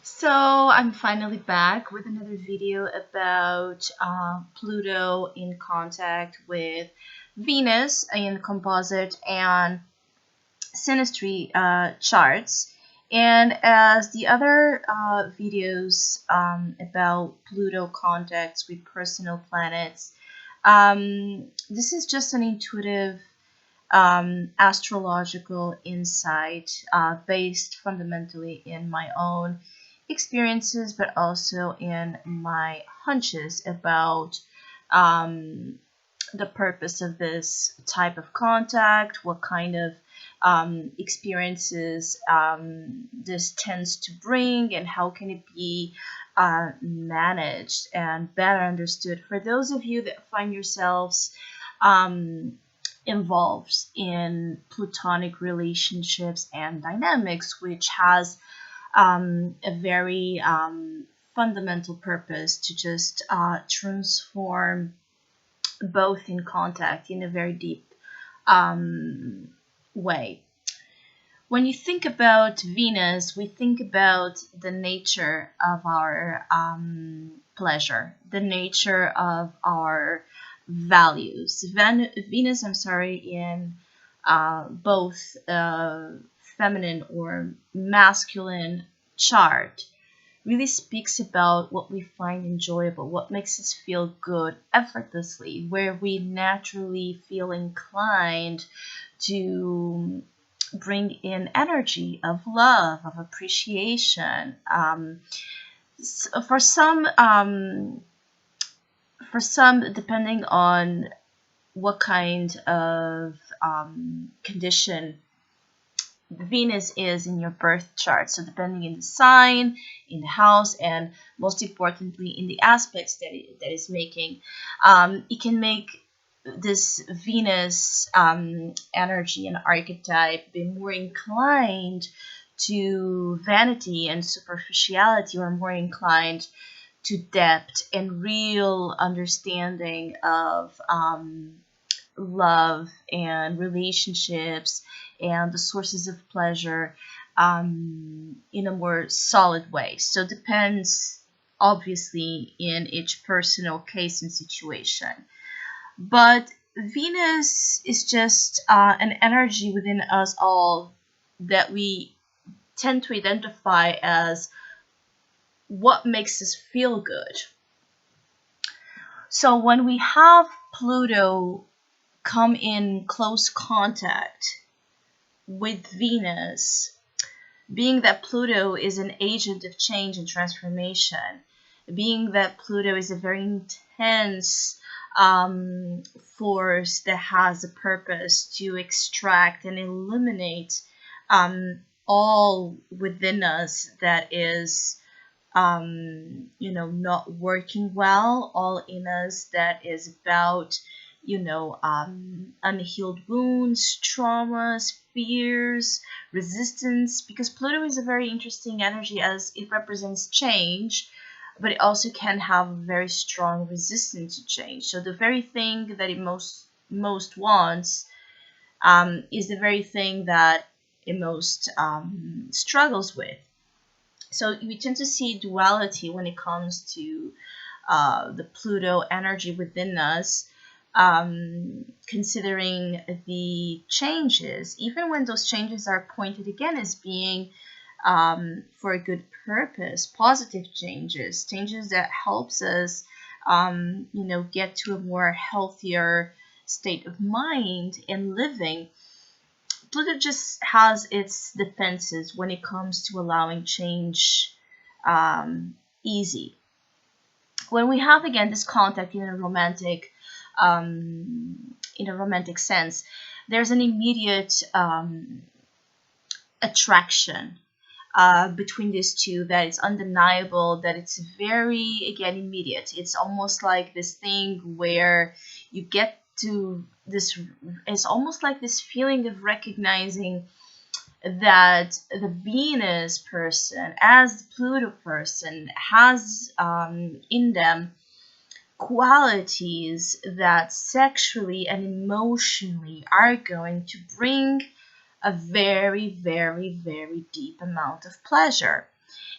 So I'm finally back with another video about Pluto in contact with Venus in Composite and Synastry charts. And as the other videos about Pluto contacts with personal planets, this is just an intuitive astrological insight based fundamentally in my own experiences, but also in my hunches about the purpose of this type of contact, what kind of experiences this tends to bring, and how can it be managed and better understood for those of you that find yourselves involved in Plutonic relationships and dynamics, which has a very fundamental purpose to just transform both in contact in a very deep way. When you think about Venus, we think about the nature of our pleasure, the nature of our values. Venus, in both feminine or masculine chart really speaks about what we find enjoyable, what makes us feel good effortlessly, where we naturally feel inclined to bring in energy of love, of appreciation. For some, depending on what kind of condition Venus is in your birth chart. So depending in the sign, in the house, and most importantly in the aspects that is making, it can make this Venus energy and archetype be more inclined to vanity and superficiality, or more inclined to depth and real understanding of love and relationships and the sources of pleasure in a more solid way. So it depends, obviously, in each personal case and situation. But Venus is just an energy within us all that we tend to identify as what makes us feel good. So when we have Pluto come in close contact with Venus, being that Pluto is an agent of change and transformation, being that Pluto is a very intense force that has a purpose to extract and eliminate all within us that is not working well, all in us that is about unhealed wounds, traumas, fears, resistance, because Pluto is a very interesting energy as it represents change, but it also can have a very strong resistance to change. So the very thing that it most wants is the very thing that it most struggles with. So we tend to see duality when it comes to the Pluto energy within us, considering the changes, even when those changes are pointed again as being for a good purpose, positive changes that helps us, get to a more healthier state of mind and living. Pluto just has its defenses when it comes to allowing change easy. When we have again this contact in a romantic sense, there's an immediate attraction between these two that is undeniable, that it's very, again, immediate. It's almost like this thing where you get to this, it's almost like this feeling of recognizing that the Venus person, as the Pluto person, has in them qualities that sexually and emotionally are going to bring a very, very, very deep amount of pleasure.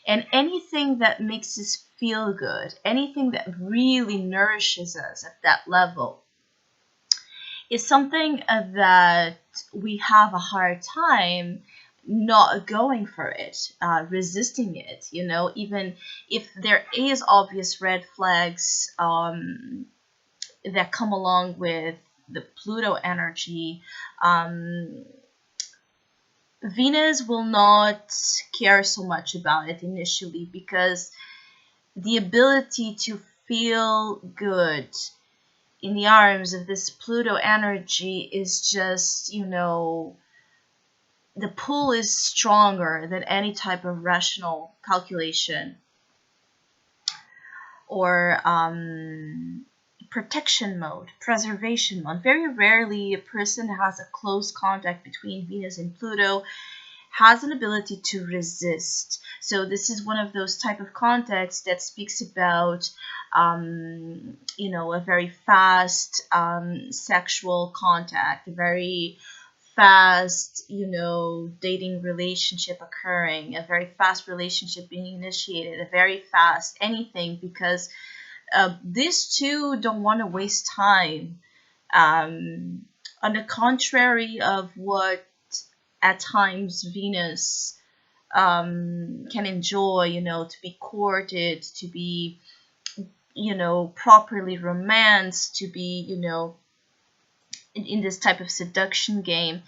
And anything that makes us feel good, anything that really nourishes us at that level, is something that we have a hard time not going for it, resisting it, even if there is obvious red flags that come along with the Pluto energy. Venus will not care so much about it initially, because the ability to feel good in the arms of this Pluto energy is just, the pull is stronger than any type of rational calculation or protection mode, preservation mode. Very rarely a person has a close contact between Venus and Pluto has an ability to resist. So this is one of those type of contexts that speaks about a very fast sexual contact, a very fast dating relationship occurring, a very fast relationship being initiated, a very fast anything, because these two don't want to waste time, on the contrary of what at times Venus can enjoy, to be courted, to be, properly romanced, to be, in this type of seduction game.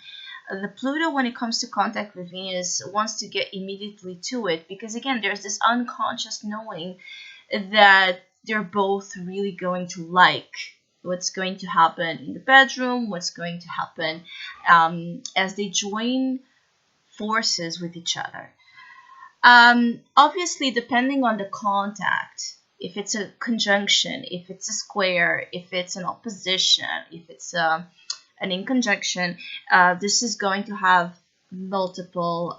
The Pluto, when it comes to contact with Venus, wants to get immediately to it, because again, there's this unconscious knowing that they're both really going to like what's going to happen in the bedroom, what's going to happen as they join forces with each other. Obviously, depending on the contact, if it's a conjunction, if it's a square, if it's an opposition, if it's an inconjunction, this is going to have multiple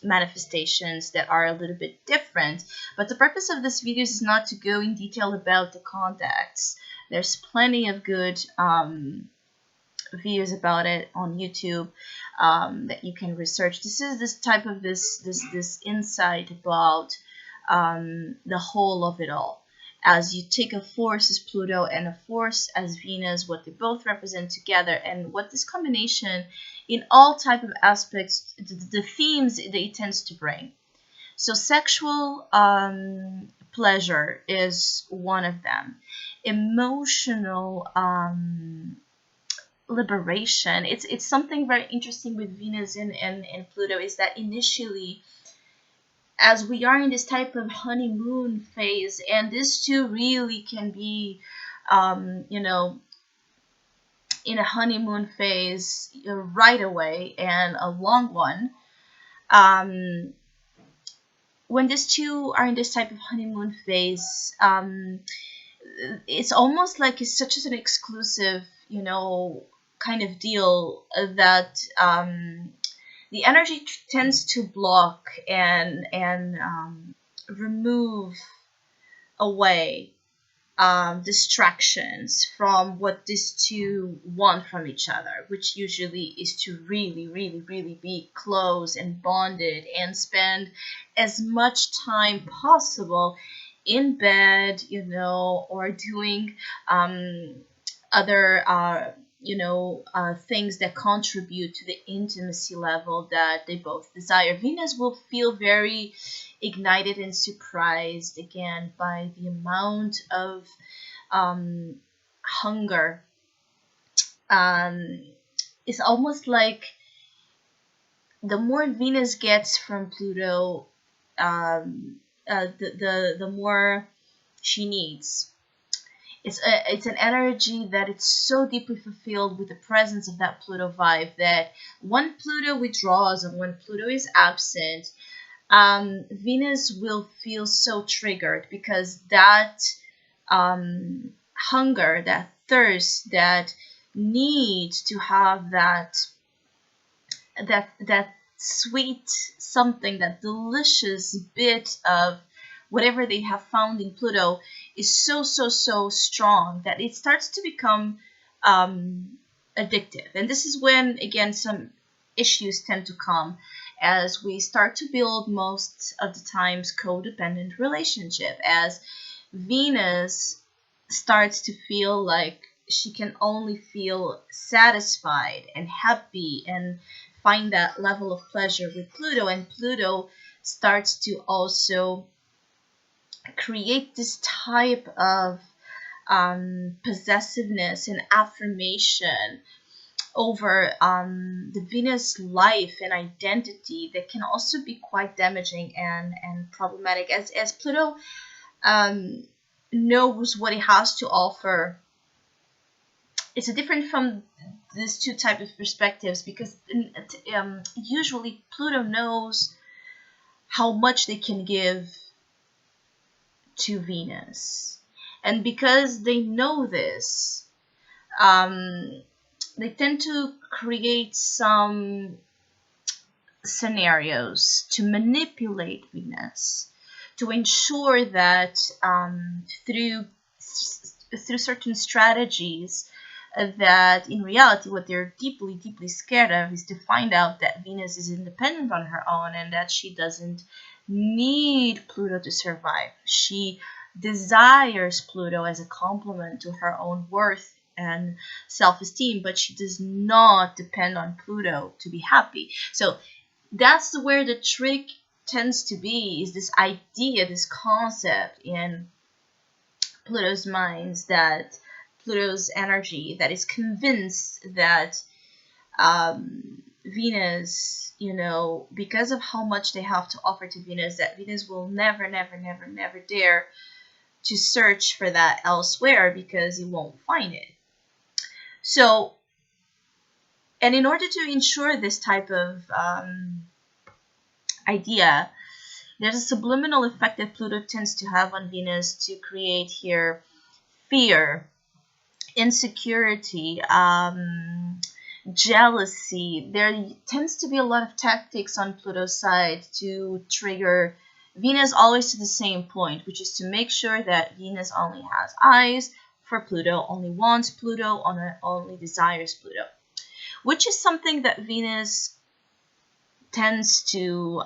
manifestations that are a little bit different. But the purpose of this video is not to go in detail about the contacts. There's plenty of good videos about it on YouTube that you can research. This is this type of this insight about the whole of it all. As you take a force as Pluto and a force as Venus, what they both represent together, and what this combination in all type of aspects, the themes that it tends to bring. So sexual pleasure is one of them. Emotional liberation. It's something very interesting with Venus and Pluto, is that initially, as we are in this type of honeymoon phase, and this too really can be, in a honeymoon phase right away, and a long one. When these two are in this type of honeymoon phase, it's almost like it's such an exclusive, kind of deal that the energy tends to block and remove away distractions from what these two want from each other, which usually is to really, really, really be close and bonded and spend as much time possible in bed, or doing other things that contribute to the intimacy level that they both desire. Venus will feel very ignited and surprised again by the amount of hunger. It's almost like the more Venus gets from Pluto, the more she needs. It's an energy that it's so deeply fulfilled with the presence of that Pluto vibe, that when Pluto withdraws and when Pluto is absent, Venus will feel so triggered, because that hunger, that thirst, that need to have that sweet something, that delicious bit of whatever they have found in Pluto, is so strong that it starts to become addictive. And this is when, again, some issues tend to come as we start to build most of the times codependent relationship, as Venus starts to feel like she can only feel satisfied and happy and find that level of pleasure with Pluto, and Pluto starts to also create this type of possessiveness and affirmation over the Venus life and identity that can also be quite damaging and problematic, as Pluto knows what it has to offer. It's different from these two types of perspectives, because usually Pluto knows how much they can give to Venus, and because they know this, they tend to create some scenarios to manipulate Venus, to ensure that through certain strategies, that in reality what they're deeply scared of is to find out that Venus is independent on her own and that she doesn't need Pluto to survive. She desires Pluto as a complement to her own worth and self-esteem, but she does not depend on Pluto to be happy. So that's where the trick tends to be, is this idea, this concept in Pluto's minds, that Pluto's energy that is convinced that Venus, because of how much they have to offer to Venus, that Venus will never dare to search for that elsewhere because it won't find it. So, and in order to ensure this type of idea, there's a subliminal effect that Pluto tends to have on Venus to create here fear, insecurity, jealousy. There tends to be a lot of tactics on Pluto's side to trigger Venus always to the same point, which is to make sure that Venus only has eyes for Pluto, only wants Pluto, only desires Pluto, which is something that Venus tends to,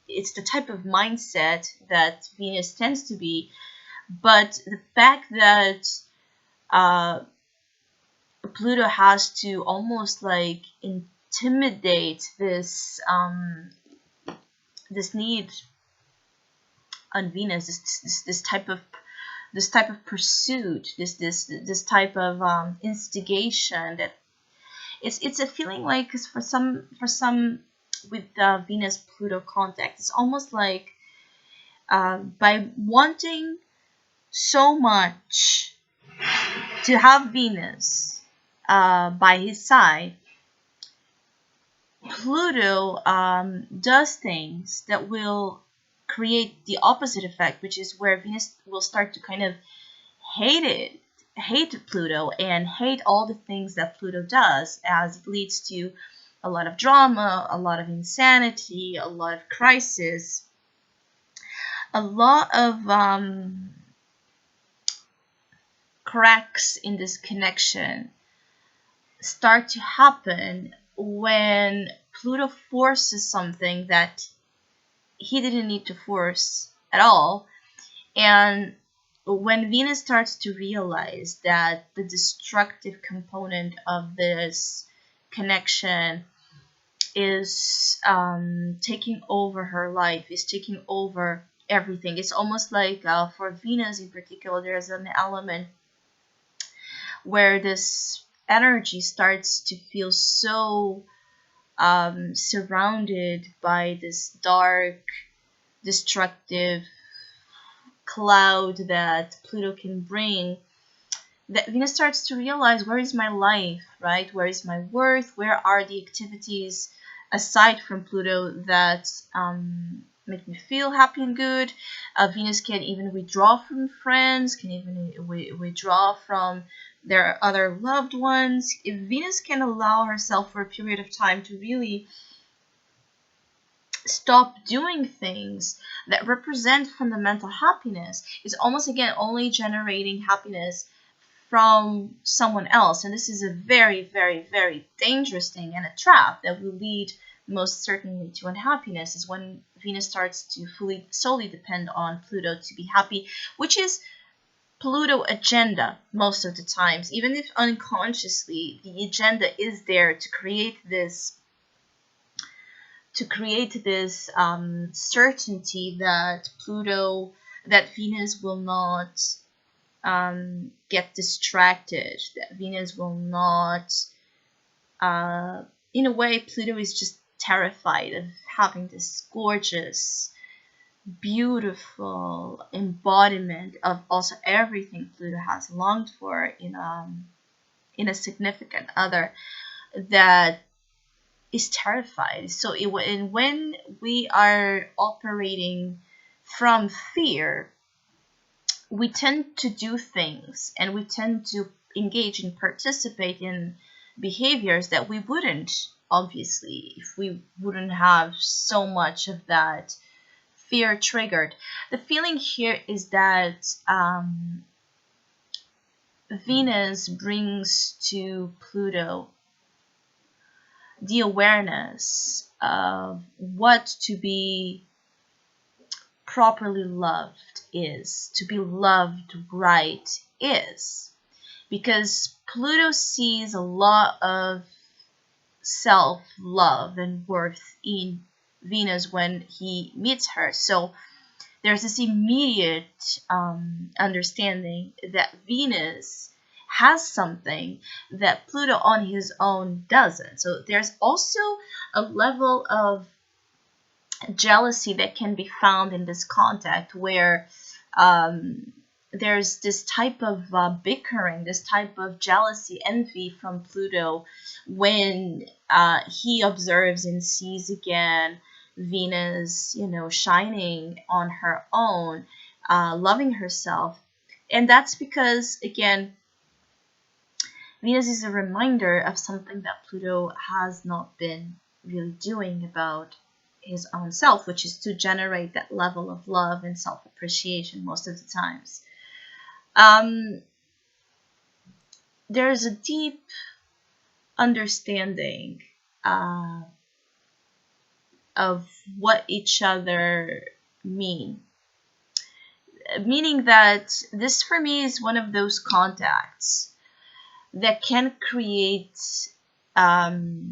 it's the type of mindset that Venus tends to be. But the fact that Pluto has to almost like intimidate this this need on Venus, this type of pursuit, this type of instigation, that it's a feeling like, 'cause for some with Venus Pluto contact, it's almost like by wanting so much to have Venus by his side, Pluto does things that will create the opposite effect, which is where Venus will start to kind of hate Pluto and hate all the things that Pluto does, as it leads to a lot of drama, a lot of insanity, a lot of crisis, a lot of cracks in this connection start to happen when Pluto forces something that he didn't need to force at all. And when Venus starts to realize that the destructive component of this connection is taking over her life, is taking over everything, it's almost like for Venus in particular, there's an element where this energy starts to feel so surrounded by this dark, destructive cloud that Pluto can bring, that Venus starts to realize, where is my life, right? Where is my worth? Where are the activities aside from Pluto that make me feel happy and good? Venus can even withdraw from friends, can even withdraw from their other loved ones. If Venus can allow herself for a period of time to really stop doing things that represent fundamental happiness, it's almost again only generating happiness from someone else. And this is a very, very, very dangerous thing and a trap that will lead most certainly to unhappiness, is when Venus starts to solely depend on Pluto to be happy, which is Pluto agenda most of the times. Even if unconsciously, the agenda is there to create this certainty that Venus will not get distracted, that Venus will not, in a way, Pluto is just terrified of having this gorgeous, beautiful embodiment of also everything Pluto has longed for in a significant other, that is terrified. So when we are operating from fear, we tend to do things and we tend to engage and participate in behaviors that we wouldn't, obviously, if we wouldn't have so much of that fear triggered. The feeling here is that Venus brings to Pluto the awareness of what to be properly loved is, to be loved right is. Because Pluto sees a lot of self-love and worth in Venus when he meets her. So there's this immediate understanding that Venus has something that Pluto on his own doesn't. So there's also a level of jealousy that can be found in this contact, where there's this type of bickering, this type of jealousy, envy from Pluto when he observes and sees again Venus, shining on her own, loving herself. And that's because, again, Venus is a reminder of something that Pluto has not been really doing about his own self, which is to generate that level of love and self-appreciation most of the times. There's a deep understanding of what each other mean. Meaning that this, for me, is one of those contacts that can create the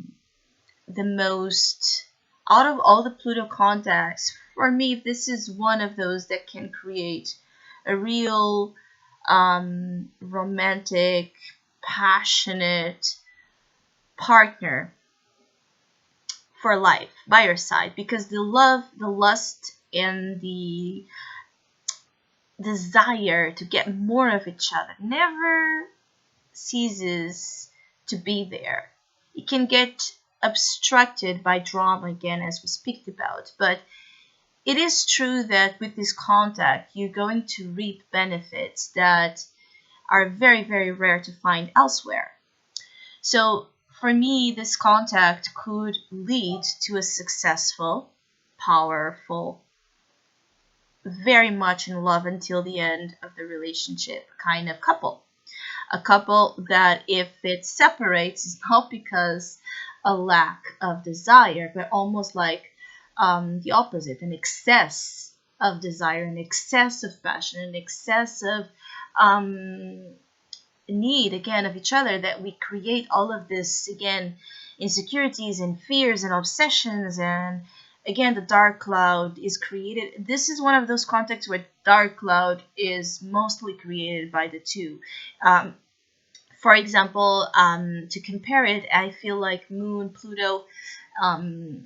most, out of all the Pluto contacts, for me, this is one of those that can create a real romantic, passionate partner for life by your side, because the love, the lust, and the desire to get more of each other never ceases to be there. It can get obstructed by drama again, as we speak about, but it is true that with this contact you're going to reap benefits that are very, very rare to find elsewhere. So for me, this contact could lead to a successful, powerful, very much in love until the end of the relationship kind of couple. A couple that, if it separates, is not because a lack of desire, but almost like the opposite, an excess of desire, an excess of passion, an excess of need, again, of each other, that we create all of this, again, insecurities and fears and obsessions, and again, the dark cloud is created. This is one of those contexts where dark cloud is mostly created by the two. For example, to compare it, I feel like Moon Pluto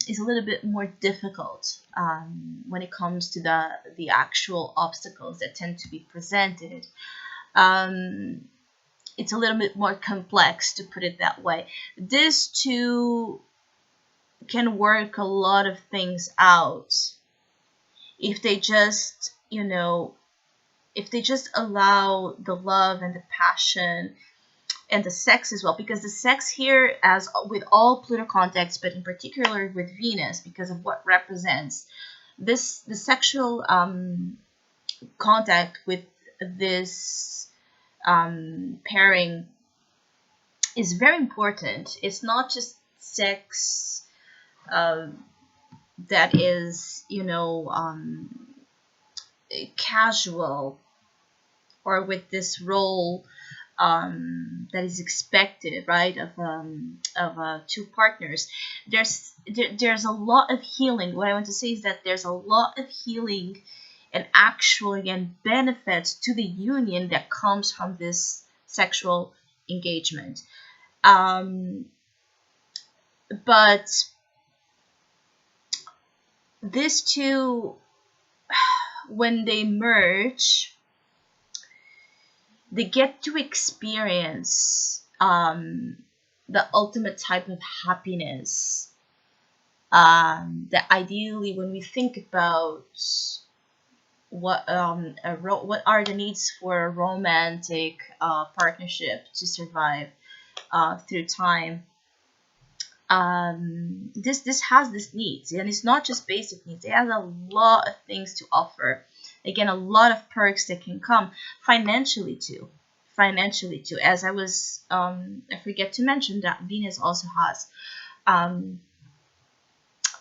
is a little bit more difficult when it comes to the actual obstacles that tend to be presented. It's a little bit more complex, to put it that way. These two can work a lot of things out if they just, if they just allow the love and the passion and the sex as well, because the sex here, as with all Pluto contexts, but in particular with Venus, because of what represents the sexual contact with this pairing is very important. It's not just sex that is, casual, or with this role that is expected, right, of two partners. There's a lot of healing. What I want to say is that there's a lot of healing and actual, again, benefits to the union that comes from this sexual engagement. But these two, when they merge, they get to experience the ultimate type of happiness. That ideally, when we think about what are the needs for a romantic partnership to survive through time, this has this needs, and it's not just basic needs. It has a lot of things to offer. Again, a lot of perks that can come financially too. As I forget to mention that Venus also has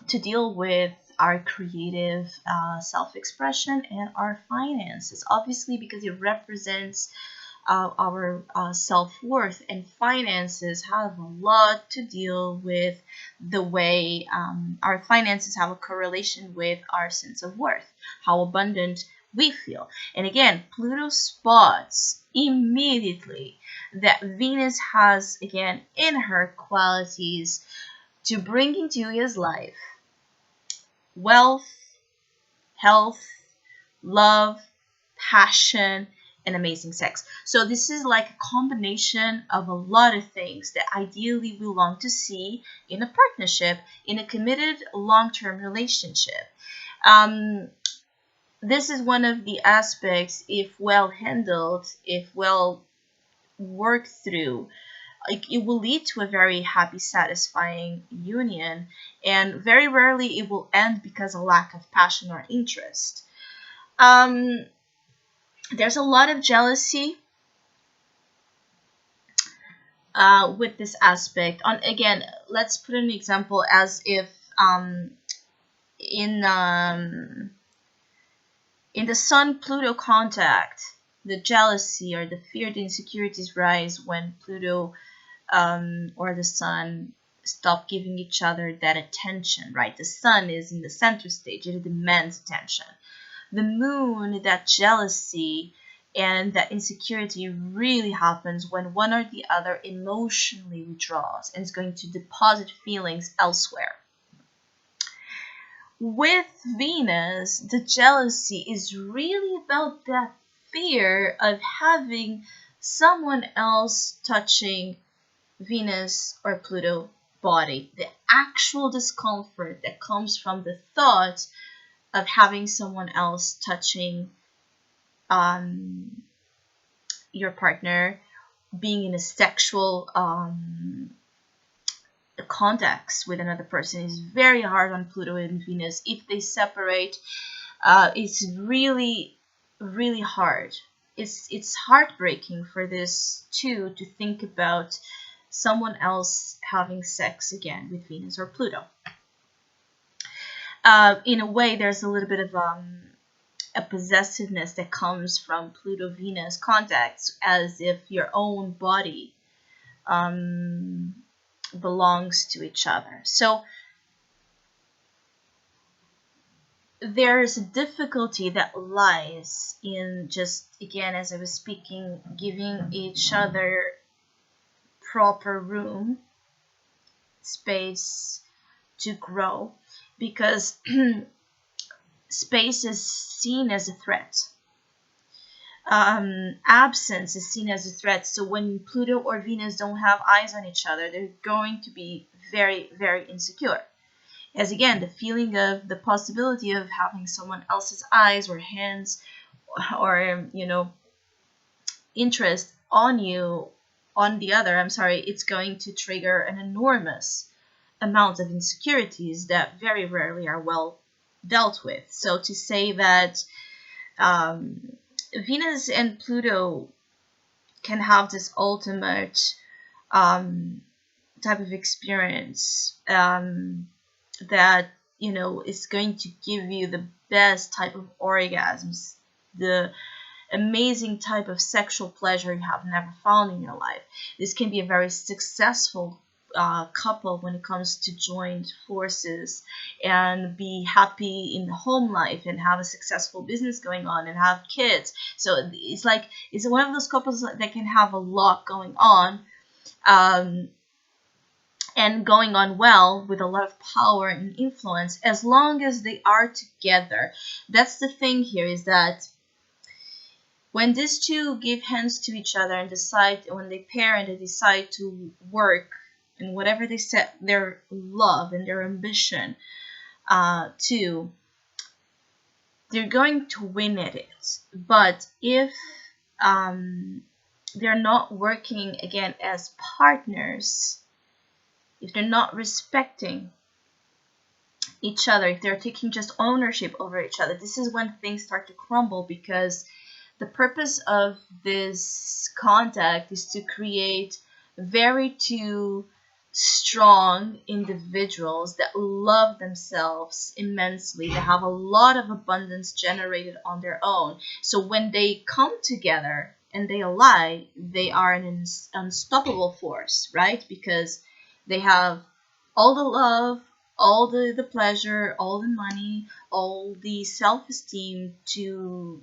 to deal with our creative self-expression and our finances, obviously, because it represents our self-worth, and finances have a lot to deal with the way our finances have a correlation with our sense of worth, how abundant we feel. And again, Pluto spots immediately that Venus has, again, in her qualities to bring into his life wealth, health, love, passion, and amazing sex. So this is like a combination of a lot of things that ideally we long to see in a partnership, in a committed long-term relationship. This is one of the aspects, if well handled, if well worked through, it will lead to a very happy, satisfying union, and very rarely it will end because of lack of passion or interest. There's a lot of jealousy with this aspect. Again, let's put an example as if in the Sun-Pluto contact, the jealousy or the fear, the insecurities rise when Pluto or the Sun stop giving each other that attention, right? The Sun is in the center stage, it demands attention. The Moon, that jealousy and that insecurity really happens when one or the other emotionally withdraws and is going to deposit feelings elsewhere. With Venus, the jealousy is really about that fear of having someone else touching Venus or Pluto body, the actual discomfort that comes from the thought of having someone else touching your partner, being in a sexual context with another person is very hard on Pluto and Venus. If they separate, it's really, really hard. It's heartbreaking for this two to think about someone else having sex again with Venus or Pluto. In a way, there's a little bit of a possessiveness that comes from Pluto-Venus contacts, as if your own body belongs to each other. So there's a difficulty that lies in just, again, as I was speaking, giving each other proper room, space to grow, because space is seen as a threat. Absence is seen as a threat. So when Pluto or Venus don't have eyes on each other, they're going to be very, very insecure. As again, the feeling of the possibility of having someone else's eyes or hands or, interest on you, on the other, it's going to trigger an enormous amount of insecurities that very rarely are well dealt with. So to say that Venus and Pluto can have this ultimate type of experience that, you know, is going to give you the best type of orgasms, the amazing type of sexual pleasure you have never found in your life. This can be a very successful couple when it comes to joint forces and be happy in the home life and have a successful business going on and have kids. So it's like, it's one of those couples that can have a lot going on, and going on well, with a lot of power and influence, as long as they are together. That's the thing here, is that when these two give hands to each other and decide, when they pair and they decide to work and whatever they set their love and their ambition to, they're going to win at it. But if they're not working again as partners, if they're not respecting each other, if they're taking just ownership over each other, this is when things start to crumble, because the purpose of this contact is to create very two strong individuals that love themselves immensely, that have a lot of abundance generated on their own. So when they come together and they ally, they are an unstoppable force, right? Because they have all the love, all the pleasure, all the money, all the self-esteem to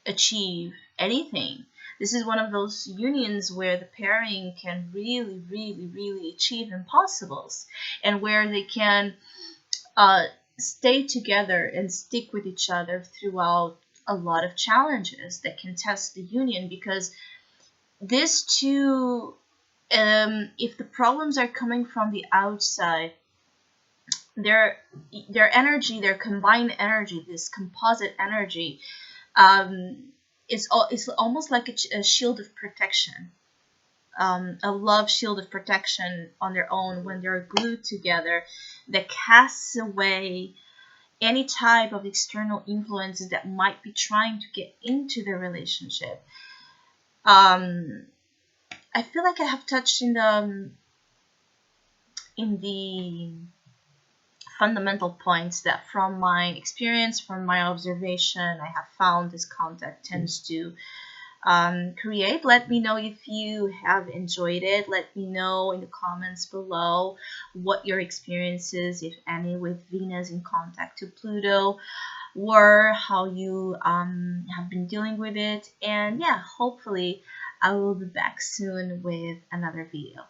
achieve anything. This is one of those unions where the pairing can really, really, really achieve impossibles, and where they can stay together and stick with each other throughout a lot of challenges that can test the union. Because these two, if the problems are coming from the outside, their energy, their combined energy, this composite energy, it's almost like a shield of protection, a love shield of protection on their own, when they're glued together, that casts away any type of external influences that might be trying to get into the relationship. I feel like I have touched in the fundamental points that, from my experience, from my observation, I have found this contact tends to create. Let me know if you have enjoyed it. Let me know in the comments below what your experiences, if any, with Venus in contact to Pluto were, how you have been dealing with it. And yeah, hopefully I will be back soon with another video.